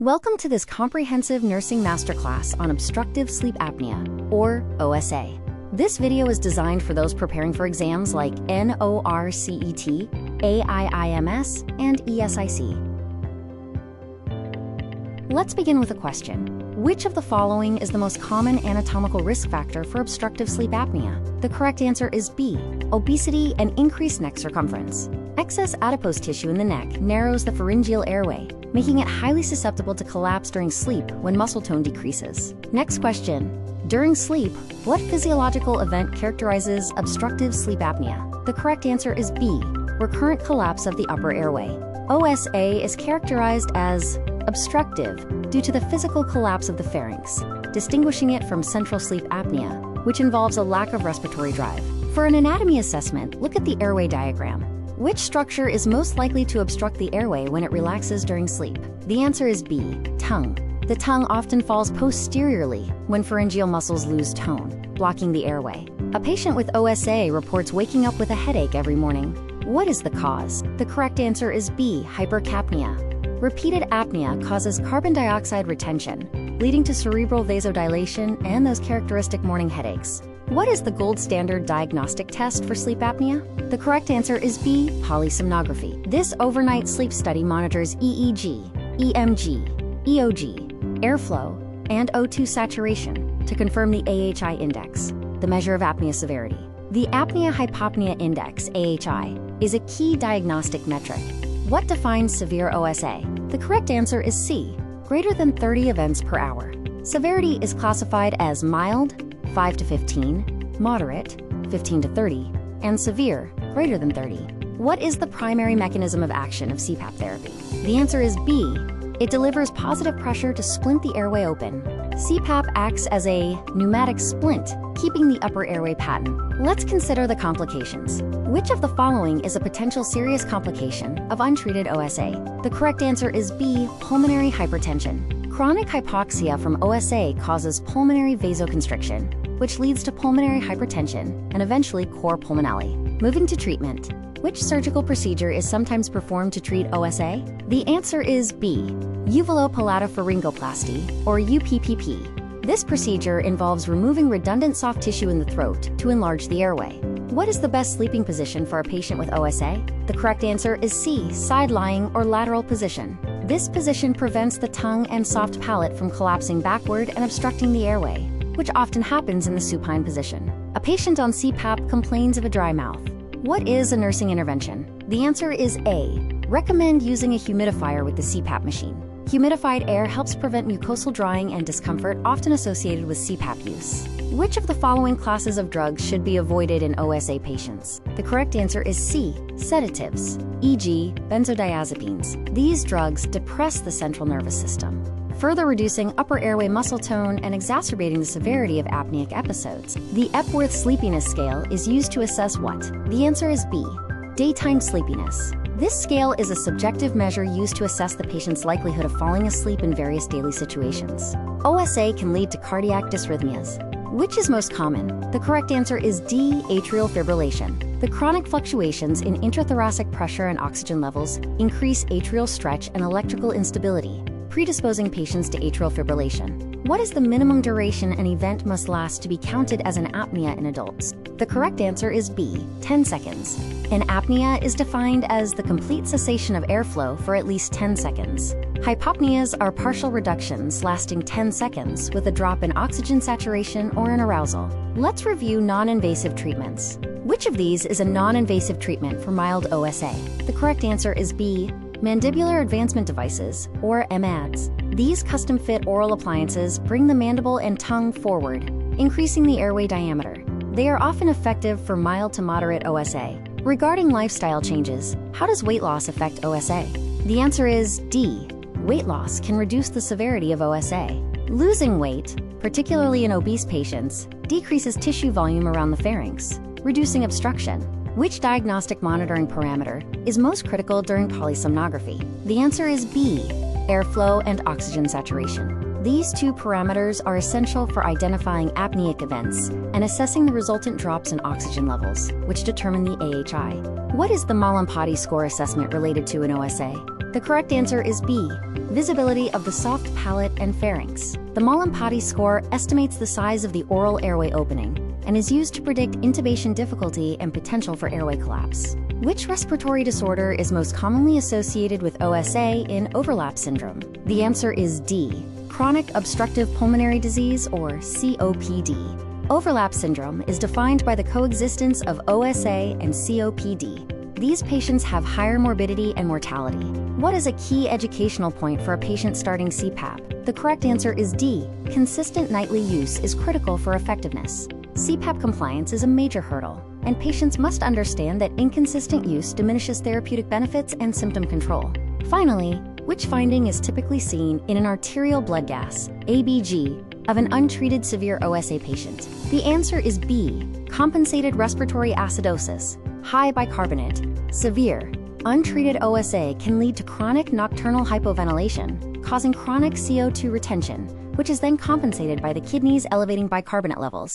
Welcome to this comprehensive nursing masterclass on obstructive sleep apnea, or OSA. This video is designed for those preparing for exams like NORCET, AIIMS, and ESIC. Let's begin with a question. Which of the following is the most common anatomical risk factor for obstructive sleep apnea? The correct answer is B, obesity and increased neck circumference. Excess adipose tissue in the neck narrows the pharyngeal airway, making it highly susceptible to collapse during sleep when muscle tone decreases. Next question. During sleep, what physiological event characterizes obstructive sleep apnea? The correct answer is B, recurrent collapse of the upper airway. OSA is characterized as obstructive due to the physical collapse of the pharynx, distinguishing it from central sleep apnea, which involves a lack of respiratory drive. For an anatomy assessment, look at the airway diagram. Which structure is most likely to obstruct the airway when it relaxes during sleep? The answer is B, tongue. The tongue often falls posteriorly when pharyngeal muscles lose tone, blocking the airway. A patient with OSA reports waking up with a headache every morning. What is the cause? The correct answer is B, hypercapnia. Repeated apnea causes carbon dioxide retention, leading to cerebral vasodilation and those characteristic morning headaches. What is the gold standard diagnostic test for sleep apnea? The correct answer is B, polysomnography. This overnight sleep study monitors EEG, EMG, EOG, airflow, and O2 saturation to confirm the AHI index, the measure of apnea severity. The apnea-hypopnea index, AHI, is a key diagnostic metric. What defines severe OSA? The correct answer is C, greater than 30 events per hour. Severity is classified as mild, 5 to 15, moderate, 15 to 30, and severe, greater than 30. What is the primary mechanism of action of CPAP therapy? The answer is B. It delivers positive pressure to splint the airway open. CPAP acts as a pneumatic splint, keeping the upper airway patent. Let's consider the complications. Which of the following is a potential serious complication of untreated OSA? The correct answer is B, pulmonary hypertension. Chronic hypoxia from OSA causes pulmonary vasoconstriction, which leads to pulmonary hypertension and eventually cor pulmonale. Moving to treatment. Which surgical procedure is sometimes performed to treat OSA? The answer is B, uvulopalatopharyngoplasty, or UPPP. This procedure involves removing redundant soft tissue in the throat to enlarge the airway. What is the best sleeping position for a patient with OSA? The correct answer is C, side-lying or lateral position. This position prevents the tongue and soft palate from collapsing backward and obstructing the airway, which often happens in the supine position. A patient on CPAP complains of a dry mouth. What is a nursing intervention? The answer is A. Recommend using a humidifier with the CPAP machine. Humidified air helps prevent mucosal drying and discomfort often associated with CPAP use. Which of the following classes of drugs should be avoided in OSA patients? The correct answer is C, sedatives, e.g. benzodiazepines. These drugs depress the central nervous system, further reducing upper airway muscle tone and exacerbating the severity of apneic episodes. The Epworth Sleepiness Scale is used to assess what? The answer is B, daytime sleepiness. This scale is a subjective measure used to assess the patient's likelihood of falling asleep in various daily situations. OSA can lead to cardiac dysrhythmias. Which is most common? The correct answer is D, atrial fibrillation. The chronic fluctuations in intrathoracic pressure and oxygen levels increase atrial stretch and electrical instability, predisposing patients to atrial fibrillation. What is the minimum duration an event must last to be counted as an apnea in adults? The correct answer is B, 10 seconds. An apnea is defined as the complete cessation of airflow for at least 10 seconds. Hypopneas are partial reductions lasting 10 seconds with a drop in oxygen saturation or an arousal. Let's review non-invasive treatments. Which of these is a non-invasive treatment for mild OSA? The correct answer is B, mandibular advancement devices, or MADs. These custom-fit oral appliances bring the mandible and tongue forward, increasing the airway diameter. They are often effective for mild to moderate OSA. Regarding lifestyle changes, how does weight loss affect OSA? The answer is D. Weight loss can reduce the severity of OSA. Losing weight, particularly in obese patients, decreases tissue volume around the pharynx, reducing obstruction. Which diagnostic monitoring parameter is most critical during polysomnography? The answer is B, airflow and oxygen saturation. These two parameters are essential for identifying apneic events and assessing the resultant drops in oxygen levels, which determine the AHI. What is the Mallampati score assessment related to in OSA? The correct answer is B, visibility of the soft palate and pharynx. The Mallampati score estimates the size of the oral airway opening and is used to predict intubation difficulty and potential for airway collapse. Which respiratory disorder is most commonly associated with OSA in overlap syndrome? The answer is D, chronic obstructive pulmonary disease or COPD. Overlap syndrome is defined by the coexistence of OSA and COPD. These patients have higher morbidity and mortality. What is a key educational point for a patient starting CPAP? The correct answer is D, consistent nightly use is critical for effectiveness. CPAP compliance is a major hurdle, and patients must understand that inconsistent use diminishes therapeutic benefits and symptom control. Finally, which finding is typically seen in an arterial blood gas, ABG, of an untreated severe OSA patient? The answer is B, compensated respiratory acidosis, high bicarbonate. Severe, untreated OSA can lead to chronic nocturnal hypoventilation, causing chronic CO2 retention, which is then compensated by the kidneys elevating bicarbonate levels.